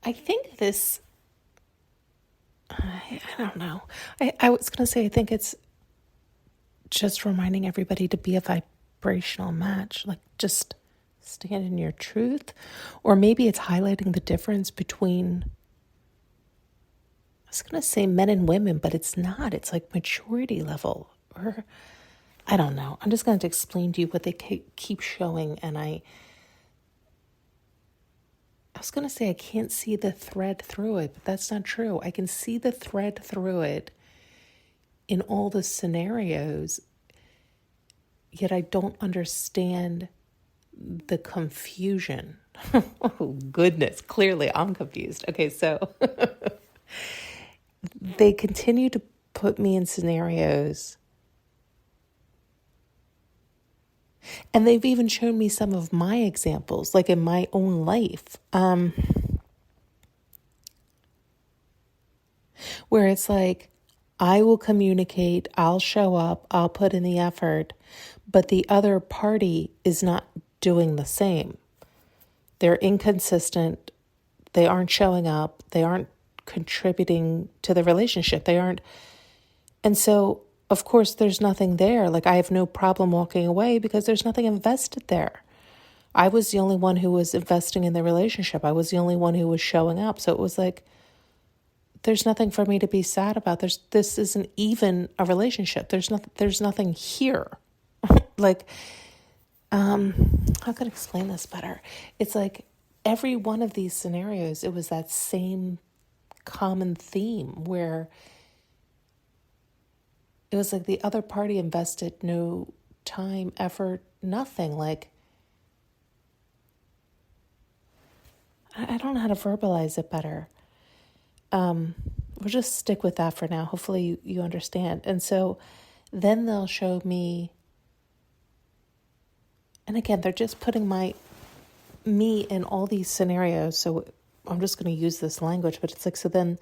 I think this, I don't know. I was going to say, I think it's just reminding everybody to be a vibrational match, like just stand in your truth. Or maybe it's highlighting the difference between, I was going to say men and women, but it's not. It's like maturity level. Or I don't know. I'm just going to explain to you what they keep showing. And I was going to say I can't see the thread through it, but that's not true. I can see the thread through it in all the scenarios, yet I don't understand the confusion. Oh, goodness. Clearly, I'm confused. Okay, so they continue to put me in scenarios, and they've even shown me some of my examples, like in my own life, where it's like, I will communicate, I'll show up, I'll put in the effort, but the other party is not doing the same. They're inconsistent. They aren't showing up. They aren't contributing to the relationship. They aren't. And so, of course, there's nothing there. Like, I have no problem walking away because there's nothing invested there. I was the only one who was investing in the relationship. I was the only one who was showing up. So it was like, there's nothing for me to be sad about. This isn't even a relationship. There's nothing here. Like, how can I explain this better? It's like every one of these scenarios, it was that same common theme where it was like the other party invested no time, effort, nothing. Like, I don't know how to verbalize it better. We'll just stick with that for now. Hopefully you understand. And so then they'll show me, and again, they're just putting me in all these scenarios. So I'm just going to use this language, but it's like, so then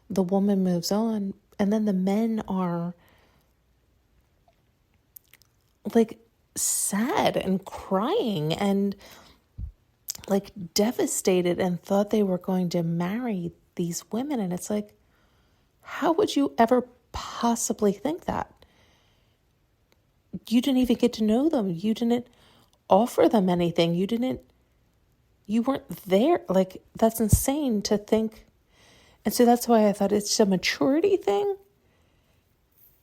the woman moves on, and then the men are like sad and crying and like devastated and thought they were going to marry these women. And it's like, how would you ever possibly think that? You didn't even get to know them. You didn't offer them anything. You weren't there. Like, that's insane to think. And so that's why I thought it's a maturity thing.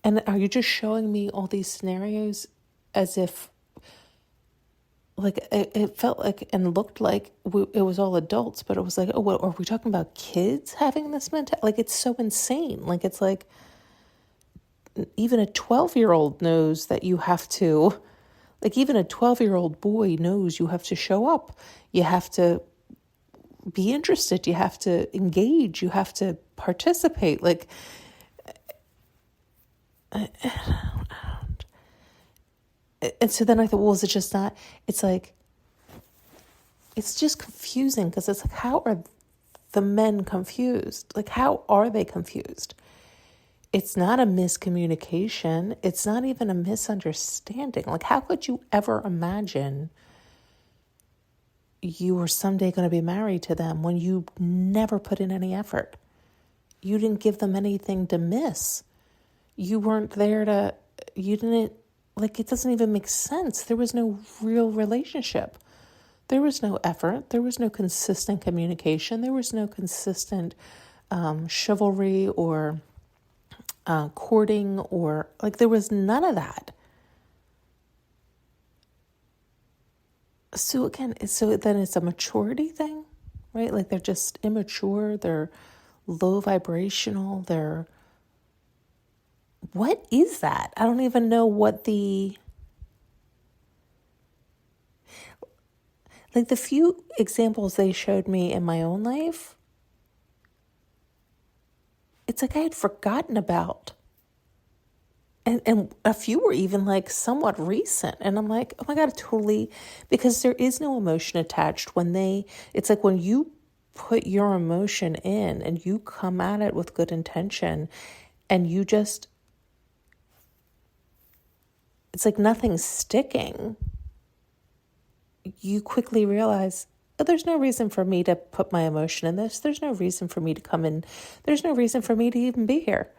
And are you just showing me all these scenarios as if, like, it felt like and looked like it was all adults, but it was like, oh, what, are we talking about kids having this mentality? Like, it's so insane. Like, it's like even a 12-year-old knows that you have to, like, even a 12-year-old boy knows you have to show up. You have to be interested. You have to engage. You have to participate. Like, and so then I thought, well, is it just not? It's like, it's just confusing because it's like, how are the men confused? Like, how are they confused? It's not a miscommunication. It's not even a misunderstanding. Like, how could you ever imagine you were someday going to be married to them when you never put in any effort? You didn't give them anything to miss. You weren't there to, you didn't, like, it doesn't even make sense. There was no real relationship. There was no effort. There was no consistent communication. There was no consistent chivalry or courting, or like, there was none of that. So again, so then it's a maturity thing, right? Like, they're just immature. They're low vibrational. They're, what is that? I don't even know what the few examples they showed me in my own life, it's like I had forgotten about. And a few were even like somewhat recent. And I'm like, oh my God, totally, because there is no emotion attached when it's like when you put your emotion in and you come at it with good intention and you just, it's like nothing's sticking. You quickly realize, But there's no reason for me to put my emotion in this. There's no reason for me to come in. There's no reason for me to even be here.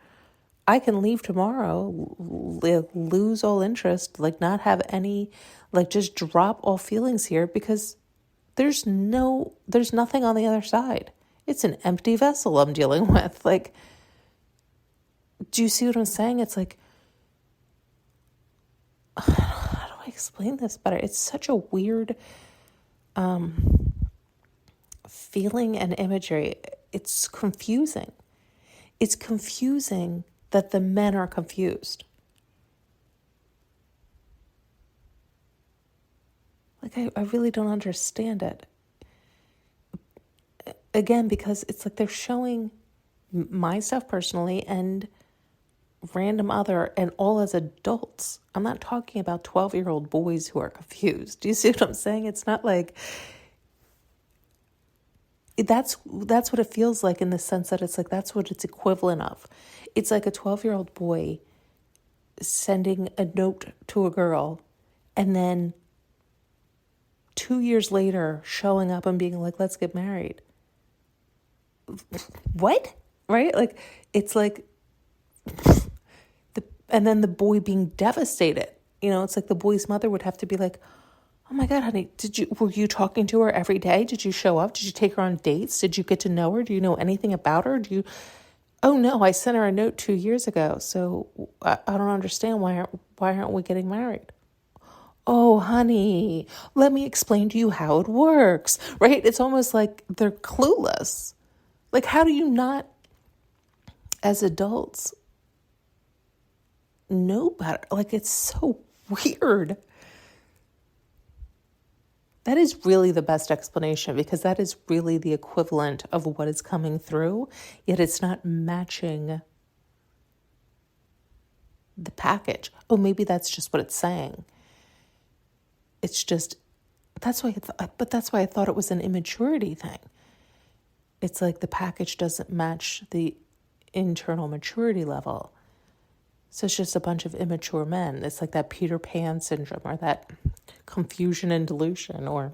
I can leave tomorrow, lose all interest, like not have any, like just drop all feelings here because there's nothing on the other side. It's an empty vessel I'm dealing with. Like, do you see what I'm saying? It's like, how do I explain this better? It's such a weird feeling and imagery. It's confusing. It's confusing that the men are confused. Like, I really don't understand it. Again, because it's like they're showing my stuff personally and random other and all as adults. I'm not talking about 12-year-old boys who are confused. Do you see what I'm saying? It's not like that's what it feels like in the sense that it's like that's what it's equivalent of. It's like a 12-year-old boy sending a note to a girl and then 2 years later showing up and being like, let's get married. What? Right? Like, it's like, and then the boy being devastated. You know, it's like the boy's mother would have to be like, oh my God, honey, were you talking to her every day? Did you show up? Did you take her on dates? Did you get to know her? Do you know anything about her? Oh no, I sent her a note 2 years ago. So I don't understand why aren't we getting married? Oh, honey, let me explain to you how it works, right? It's almost like they're clueless. Like, how do you not, as adults, know better? Like, it's so weird. That is really the best explanation because that is really the equivalent of what is coming through, yet it's not matching the package. Oh, maybe that's just what it's saying. It's just, that's why I thought it was an immaturity thing. It's like the package doesn't match the internal maturity level. So it's just a bunch of immature men. It's like that Peter Pan syndrome or that confusion and delusion or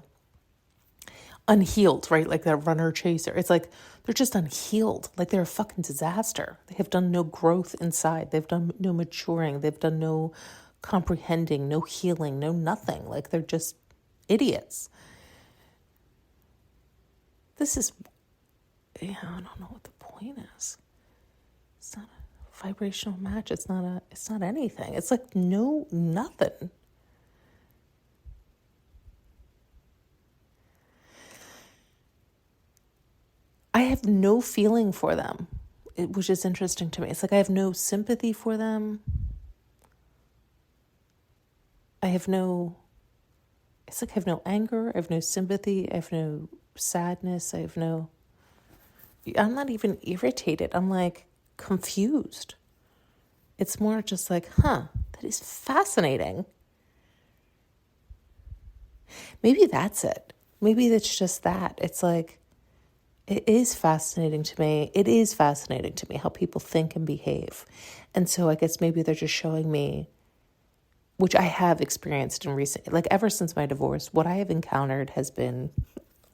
unhealed, right? Like that runner chaser. It's like they're just unhealed. Like they're a fucking disaster. They have done no growth inside. They've done no maturing. They've done no comprehending, no healing, no nothing. Like they're just idiots. This is, I don't know what the point is. It's not a vibrational match. It's not anything. It's like nothing. I have no feeling for them, which is interesting to me. It's like I have no sympathy for them. It's like I have no anger. I have no sympathy. I have no sadness. I'm not even irritated. I'm like confused. It's more just like, that is fascinating. Maybe that's it. Maybe it's just that. It's like, it is fascinating to me. It is fascinating to me how people think and behave. And so I guess maybe they're just showing me, which I have experienced in recent, like ever since my divorce, what I have encountered has been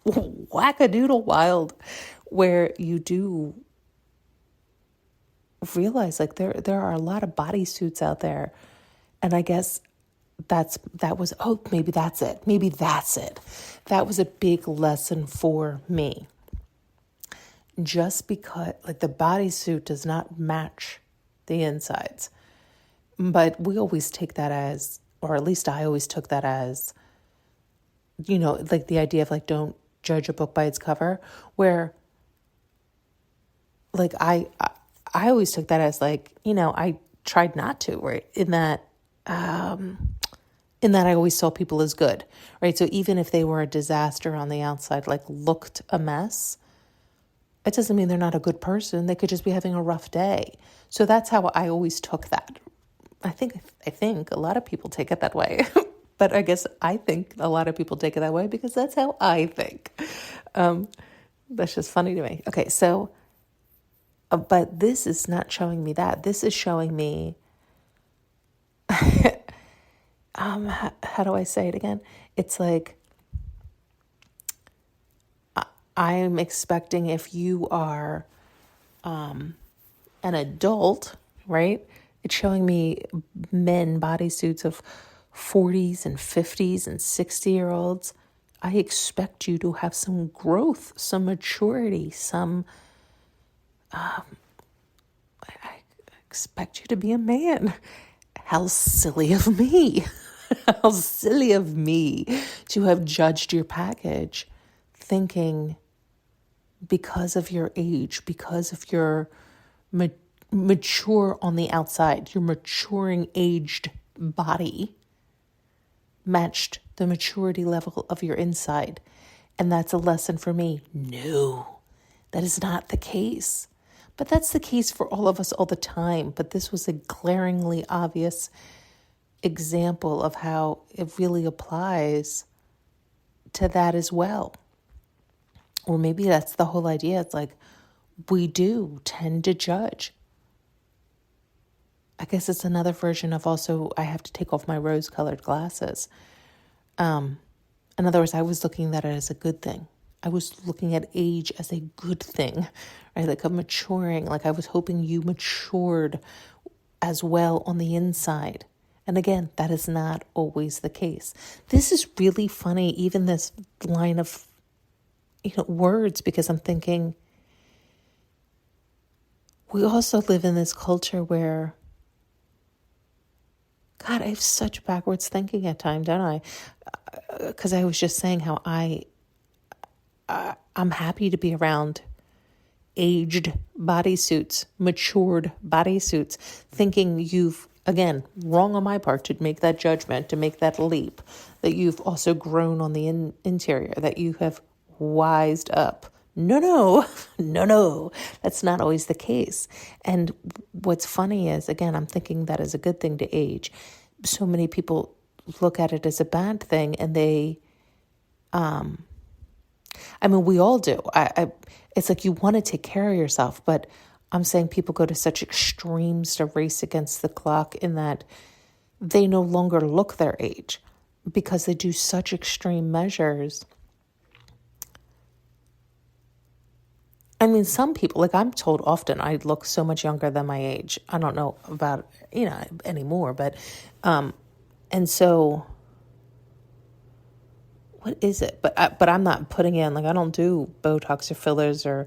wackadoodle wild, where you do realize like there are a lot of bodysuits out there. And I guess maybe that's it. Maybe that's it. That was a big lesson for me. Just because like the bodysuit does not match the insides. But we always take that as, or at least I always took that as, like the idea of like, don't judge a book by its cover, where like I always took that as like, I tried not to, right? In that I always saw people as good, right? So even if they were a disaster on the outside, like looked a mess, it doesn't mean they're not a good person. They could just be having a rough day. So that's how I always took that. I think a lot of people take it that way. But I guess I think a lot of people take it that way because that's how I think. That's just funny to me. Okay, so, but this is not showing me that. This is showing me, how do I say it again? It's like, I'm expecting if you are an adult, right? It's showing me men bodysuits of 40s and 50s and 60-year-olds. I expect you to have some growth, some maturity, I expect you to be a man. How silly of me. How silly of me to have judged your package thinking because of your age, because of your mature on the outside, your maturing aged body matched the maturity level of your inside. And that's a lesson for me. No, that is not the case. But that's the case for all of us all the time. But this was a glaringly obvious example of how it really applies to that as well. Or maybe that's the whole idea. It's like we do tend to judge. I guess it's another version of also I have to take off my rose-colored glasses. In other words, I was looking at it as a good thing. I was looking at age as a good thing, right? Like a maturing, like I was hoping you matured as well on the inside. And again, that is not always the case. This is really funny, even this line of, words, because I'm thinking we also live in this culture where, God, I have such backwards thinking at times, don't I? Because I was just saying how I'm happy to be around aged bodysuits, matured bodysuits, thinking you've, again, wrong on my part to make that judgment, to make that leap, that you've also grown on the interior, that you have wised up. No, that's not always the case. And what's funny is, again, I'm thinking that is a good thing to age. So many people look at it as a bad thing, and they, we all do. It's like you want to take care of yourself, but I'm saying people go to such extremes to race against the clock in that they no longer look their age because they do such extreme measures. Some people, like I'm told often, I look so much younger than my age. I don't know about, anymore, but, and so what is it? But I'm not putting in, like I don't do Botox or fillers or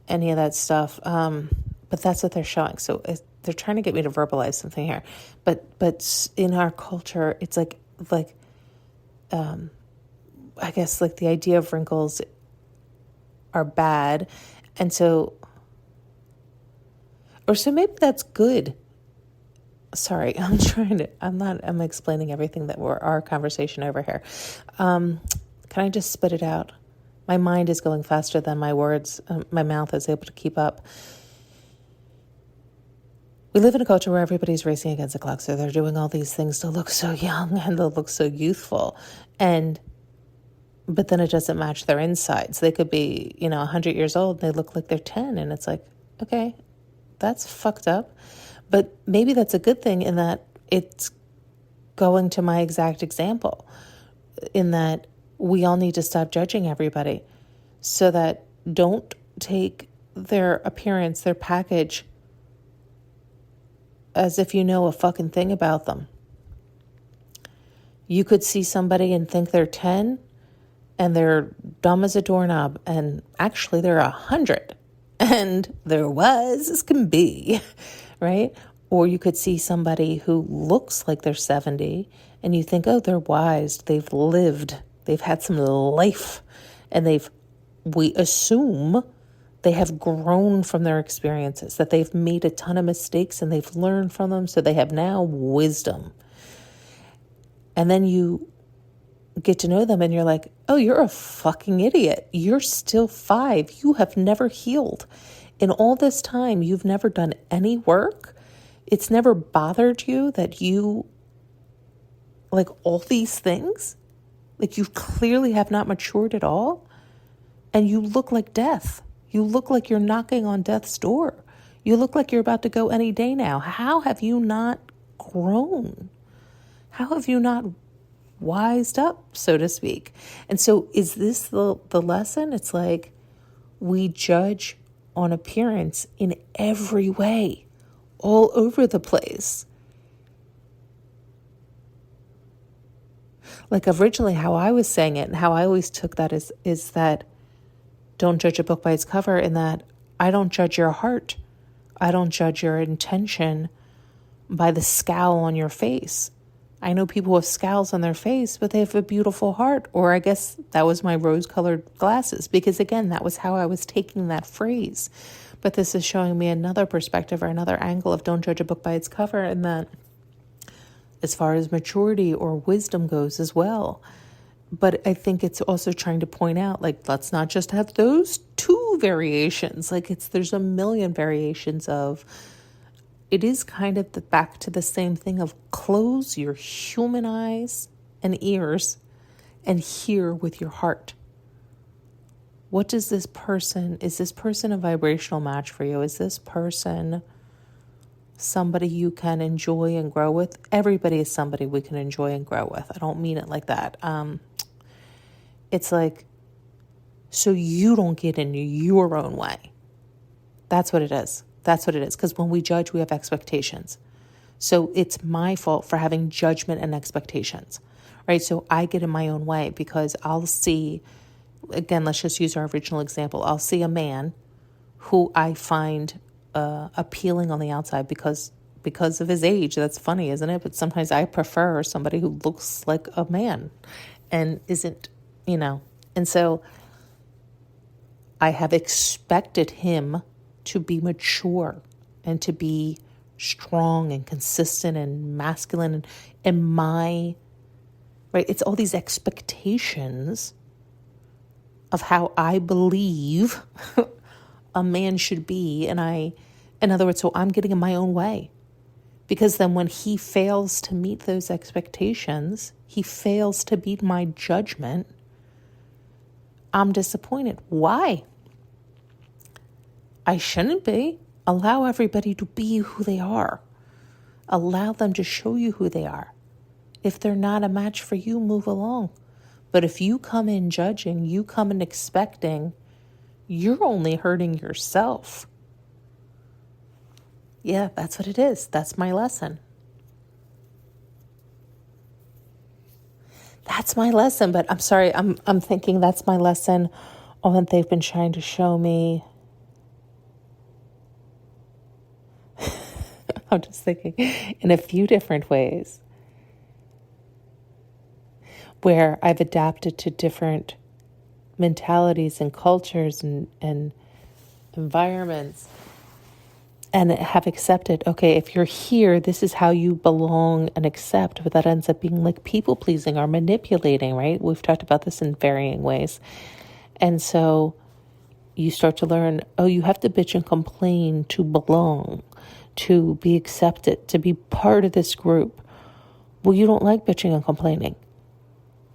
any of that stuff. But that's what they're showing. So they're trying to get me to verbalize something here. But in our culture, it's like, I guess like the idea of wrinkles are bad. And so maybe that's good. Sorry, I'm explaining everything that we're our conversation over here. Can I just spit it out? My mind is going faster than my words. My mouth is able to keep up. We live in a culture where everybody's racing against the clock. So they're doing all these things to look so young and to look so youthful. But then it doesn't match their insides. They could be, 100 years old and they look like they're 10. And it's like, okay, that's fucked up. But maybe that's a good thing in that it's going to my exact example, in that we all need to stop judging everybody so that don't take their appearance, their package, as if you know a fucking thing about them. You could see somebody and think they're 10 and they're dumb as a doorknob, and actually they're 100 and they're wise as can be, right? Or you could see somebody who looks like they're 70 and you think, oh, they're wise, they've lived, they've had some life, and we assume they have grown from their experiences, that they've made a ton of mistakes and they've learned from them, so they have now wisdom. And then you get to know them and you're like, oh, you're a fucking idiot. You're still 5. You have never healed. In all this time, you've never done any work. It's never bothered you that you, like all these things, like you clearly have not matured at all. And you look like death. You look like you're knocking on death's door. You look like you're about to go any day now. How have you not grown? How have you not wised up, so to speak. And so is this the lesson? It's like we judge on appearance in every way, all over the place. Like originally how I was saying it and how I always took that is that don't judge a book by its cover, in that I don't judge your heart. I don't judge your intention by the scowl on your face. I know people with scowls on their face, but they have a beautiful heart. Or I guess that was my rose-colored glasses, because again, that was how I was taking that phrase. But this is showing me another perspective or another angle of don't judge a book by its cover, and that as far as maturity or wisdom goes as well. But I think it's also trying to point out, like, let's not just have those two variations. Like, there's a million variations of, it is kind of back to the same thing of close your human eyes and ears and hear with your heart. What does is this person a vibrational match for you? Is this person somebody you can enjoy and grow with? Everybody is somebody we can enjoy and grow with. I don't mean it like that. It's like, so you don't get in your own way. That's what it is. That's what it is. Because when we judge, we have expectations. So it's my fault for having judgment and expectations, right? So I get in my own way because I'll see, again, let's just use our original example. I'll see a man who I find appealing on the outside because of his age. That's funny, isn't it? But sometimes I prefer somebody who looks like a man and isn't, and so I have expected him to be mature and to be strong and consistent and masculine and my, right? It's all these expectations of how I believe a man should be. And in other words, so I'm getting in my own way, because then when he fails to meet those expectations, he fails to beat my judgment, I'm disappointed. Why? I shouldn't be. Allow everybody to be who they are. Allow them to show you who they are. If they're not a match for you, move along. But if you come in judging, you come in expecting, you're only hurting yourself. Yeah, that's what it is. That's my lesson. That's my lesson, but I'm sorry, I'm thinking that's my lesson on what they've been trying to show me. I'm just thinking in a few different ways where I've adapted to different mentalities and cultures and environments, and have accepted, okay, if you're here, this is how you belong and accept, but that ends up being like people pleasing or manipulating, right? We've talked about this in varying ways. And so you start to learn, oh, you have to bitch and complain to belong, to be accepted, to be part of this group. Well, you don't like bitching and complaining.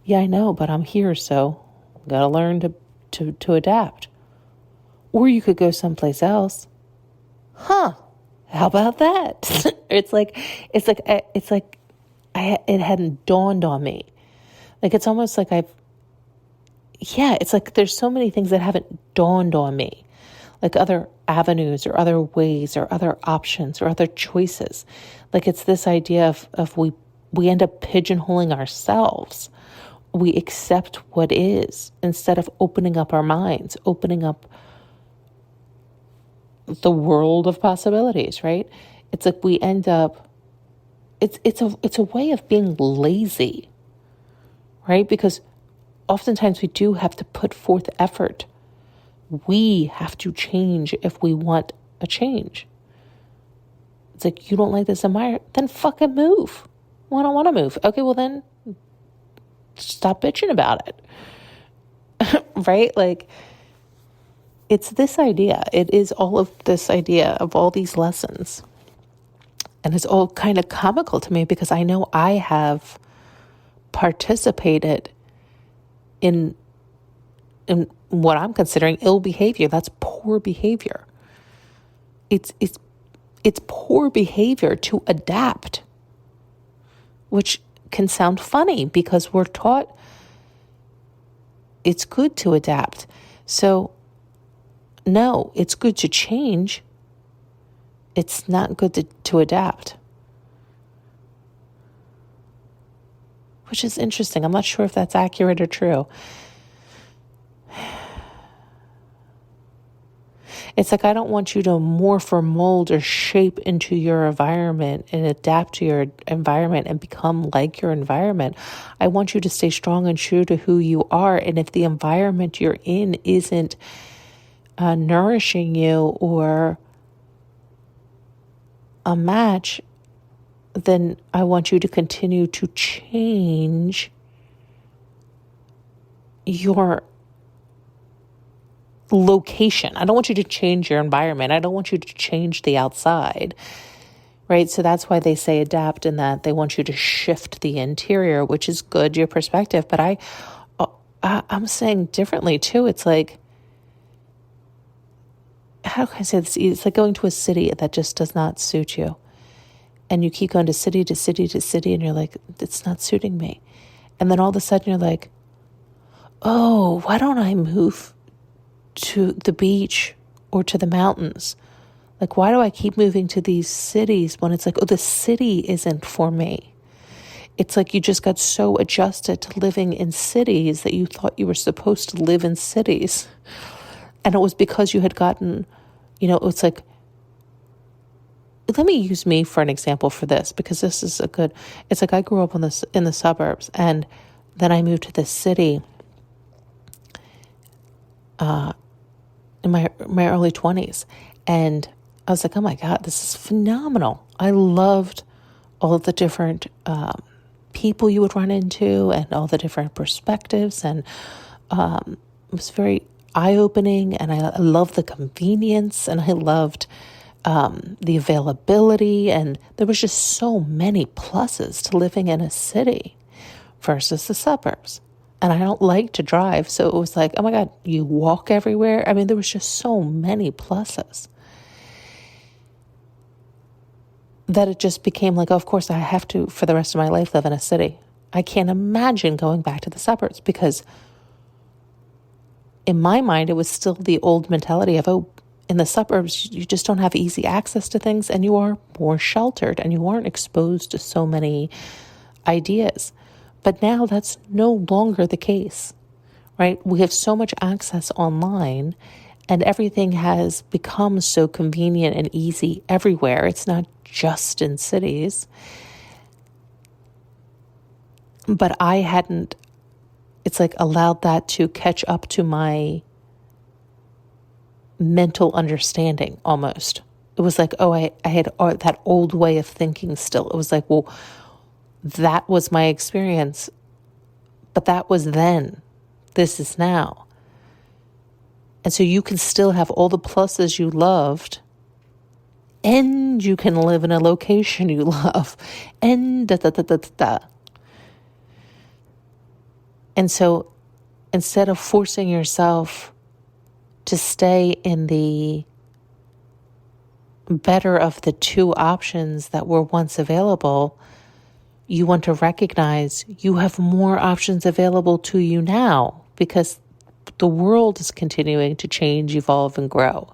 Yeah, I know, but I'm here, so I gotta learn to adapt. Or you could go someplace else. Huh? How about that? It hadn't dawned on me. Like, it's almost like it's like there's so many things that haven't dawned on me, like other avenues or other ways or other options or other choices. Like, it's this idea of we end up pigeonholing ourselves. We accept what is instead of opening up our minds, opening up the world of possibilities, right? It's like we end up, it's a way of being lazy, right? Because oftentimes we do have to put forth effort. We have to change if we want a change. It's like, you don't like this environment, then fucking move. Well, I don't want to move. Okay, well then stop bitching about it. Right? Like, it's this idea. It is all of this idea of all these lessons. And it's all kind of comical to me because I know I have participated in what I'm considering ill behavior. That's poor behavior. It's poor behavior to adapt, which can sound funny because we're taught it's good to adapt. So, no, it's good to change. It's not good to adapt. Which is interesting. I'm not sure if that's accurate or true. It's like, I don't want you to morph or mold or shape into your environment and adapt to your environment and become like your environment. I want you to stay strong and true to who you are. And if the environment you're in isn't nourishing you or a match, then I want you to continue to change your location. I don't want you to change your environment. I don't want you to change the outside, right? So that's why they say adapt, in that they want you to shift the interior, which is good, your perspective. But I'm saying differently too. It's like, how can I say this? It's like going to a city that just does not suit you. And you keep going to city to city to city, and you're like, it's not suiting me. And then all of a sudden you're like, oh, why don't I move to the beach or to the mountains? Like, why do I keep moving to these cities when it's like, oh, the city isn't for me? It's like you just got so adjusted to living in cities that you thought you were supposed to live in cities. And it was because you had gotten, it's like, let me use me for an example for this, because this is it's like I grew up in the suburbs, and then I moved to the city in my early 20s. And I was like, oh my God, this is phenomenal. I loved all of the different people you would run into and all the different perspectives. And it was very eye-opening, and I loved the convenience, and I loved the availability. And there was just so many pluses to living in a city versus the suburbs. And I don't like to drive. So it was like, oh my God, you walk everywhere. I mean, there was just so many pluses that it just became like, oh, of course I have to, for the rest of my life, live in a city. I can't imagine going back to the suburbs, because in my mind, it was still the old mentality of, oh, in the suburbs, you just don't have easy access to things, and you are more sheltered, and you aren't exposed to so many ideas. But now that's no longer the case, right? We have so much access online, and everything has become so convenient and easy everywhere. It's not just in cities. But I hadn't, it's like, allowed that to catch up to my mental understanding almost. It was like, oh, I had that old way of thinking still. It was like, well, that was my experience, but that was then. This is now. And so you can still have all the pluses you loved, and you can live in a location you love, and da. And so instead of forcing yourself to stay in the better of the two options that were once available, you want to recognize you have more options available to you now, because the world is continuing to change, evolve, and grow.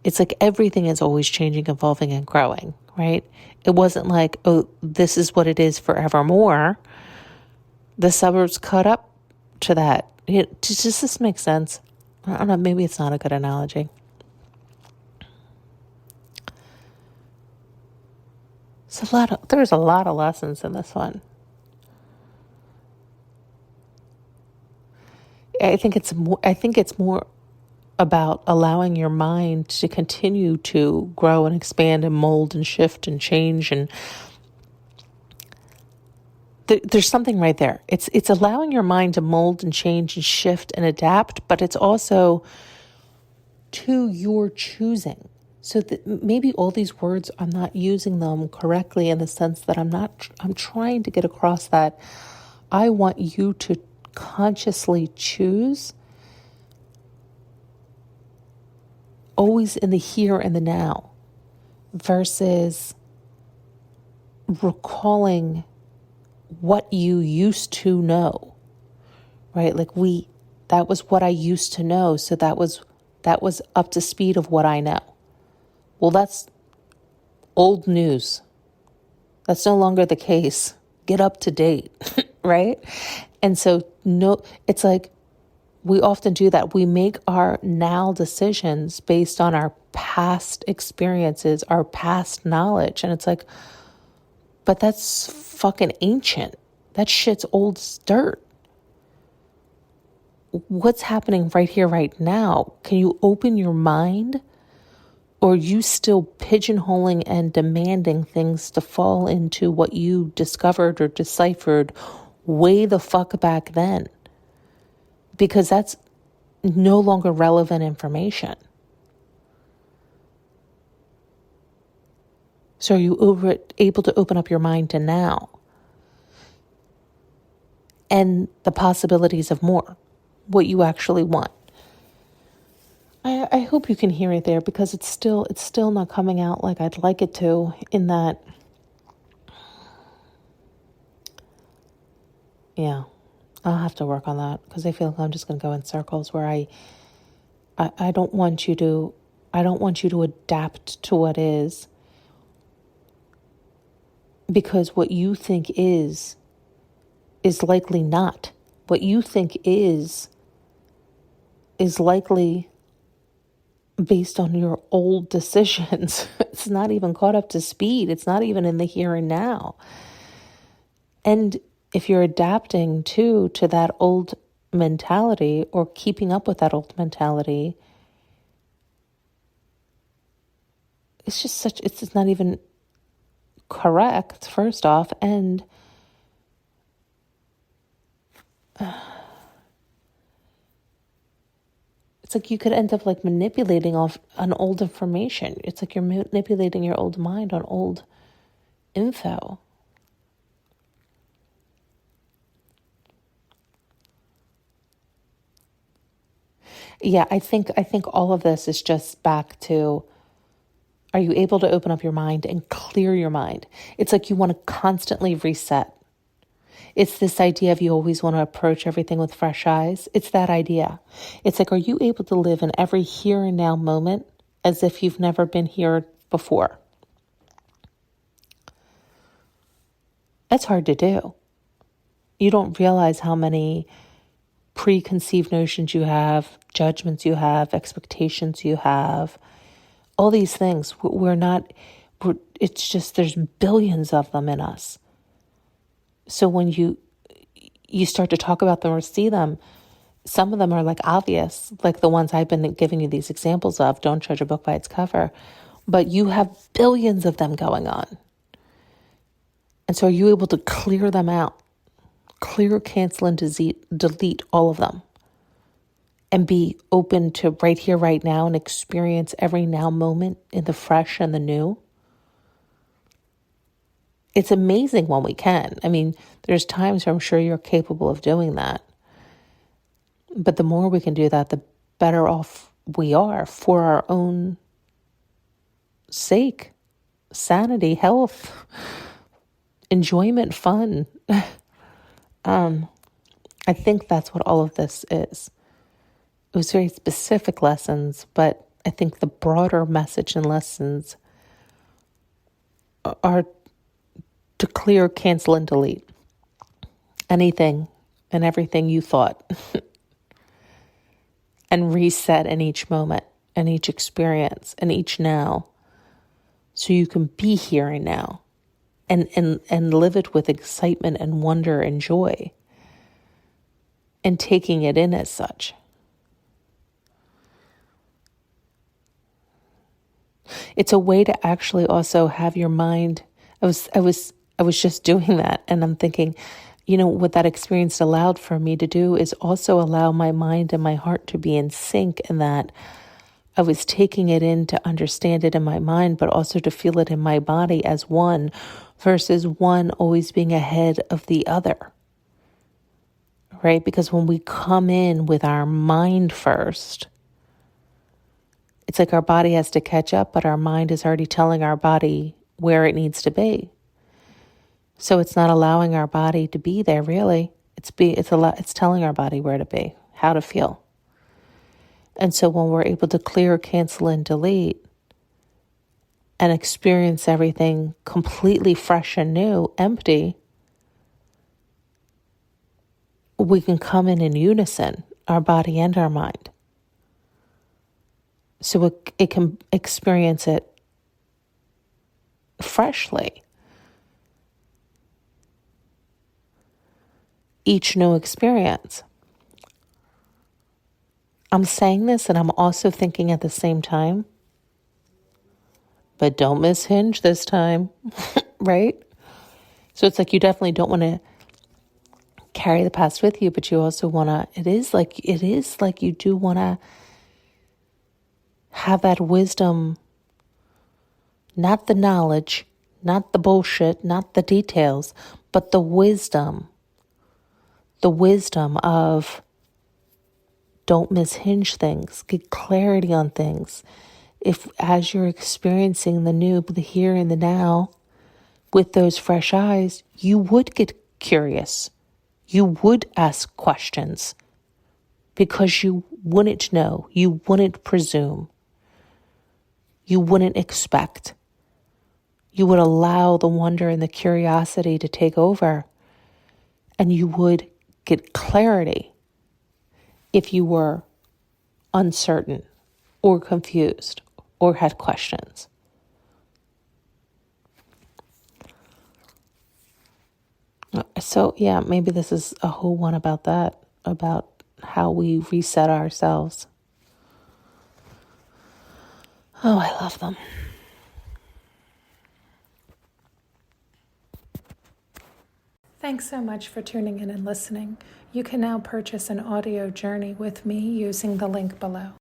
It's like everything is always changing, evolving, and growing, right? It wasn't like, oh, this is what it is forevermore. The suburbs caught up to that. Does this make sense? I don't know, maybe it's not a good analogy. There's a lot of lessons in this one. I think it's more about allowing your mind to continue to grow and expand and mold and shift and change. And there's something right there. It's allowing your mind to mold and change and shift and adapt, but it's also to your choosing. So that maybe all these words, I'm not using them correctly in the sense that I'm trying to get across that I want you to consciously choose always in the here and the now, versus recalling what you used to know, right? Like that was what I used to know. So that was up to speed of what I know. Well, that's old news. That's no longer the case. Get up to date, right? And so it's like we often do that. We make our now decisions based on our past experiences, our past knowledge. And it's like, but that's fucking ancient. That shit's old as dirt. What's happening right here, right now? Can you open your mind? Or are you still pigeonholing and demanding things to fall into what you discovered or deciphered way the fuck back then? Because that's no longer relevant information. So are you able to open up your mind to now and the possibilities of more, what you actually want? I hope you can hear it there, because it's still not coming out like I'd like it to, in that, yeah, I'll have to work on that, because I feel like I'm just going to go in circles where I don't want you to adapt to what is, because what you think is likely not. What you think is likely based on your old decisions. It's not even caught up to speed. It's not even in the here and now. And if you're adapting to that old mentality, or keeping up with that old mentality, it's not even correct, first off. And it's like you could end up like manipulating off on old information. It's like you're manipulating your old mind on old info. Yeah, I think all of this is just back to, are you able to open up your mind and clear your mind? It's like you want to constantly reset. It's this idea of you always want to approach everything with fresh eyes. It's that idea. It's like, are you able to live in every here and now moment as if you've never been here before? That's hard to do. You don't realize how many preconceived notions you have, judgments you have, expectations you have, all these things. It's just, there's billions of them in us. So when you start to talk about them or see them, some of them are like obvious, like the ones I've been giving you these examples of. Don't judge a book by its cover. But you have billions of them going on. And so are you able to clear them out? Clear, cancel, and delete all of them. And be open to right here, right now, and experience every now moment in the fresh and the new? It's amazing when we can. I mean, there's times where I'm sure you're capable of doing that. But the more we can do that, the better off we are for our own sake. Sanity, health, enjoyment, fun. I think that's what all of this is. It was very specific lessons, but I think the broader message and lessons are to clear, cancel, and delete anything and everything you thought and reset in each moment and each experience and each now, so you can be here and now and live it with excitement and wonder and joy and taking it in as such. It's a way to actually also have your mind. I was just doing that, and I'm thinking, what that experience allowed for me to do is also allow my mind and my heart to be in sync, in that I was taking it in to understand it in my mind, but also to feel it in my body as one, versus one always being ahead of the other. Right? Because when we come in with our mind first, it's like our body has to catch up, but our mind is already telling our body where it needs to be. So it's not allowing our body to be there, really. It's telling our body where to be, how to feel. And so when we're able to clear, cancel, and delete and experience everything completely fresh and new, empty, we can come in unison, our body and our mind. So it can experience it freshly. Each new experience. I'm saying this and I'm also thinking at the same time, but don't miss hinge this time, right? So it's like you definitely don't want to carry the past with you, but you also want to, it is like you do want to have that wisdom, not the knowledge, not the bullshit, not the details, but the wisdom of don't mishinge things, get clarity on things. If as you're experiencing the new, the here and the now with those fresh eyes, you would get curious. You would ask questions because you wouldn't know, you wouldn't presume, you wouldn't expect. You would allow the wonder and the curiosity to take over, and you would get clarity if you were uncertain or confused or had questions. So yeah, maybe this is a whole one about that, about how we reset ourselves. Oh, I love them. Thanks so much for tuning in and listening. You can now purchase an audio journey with me using the link below.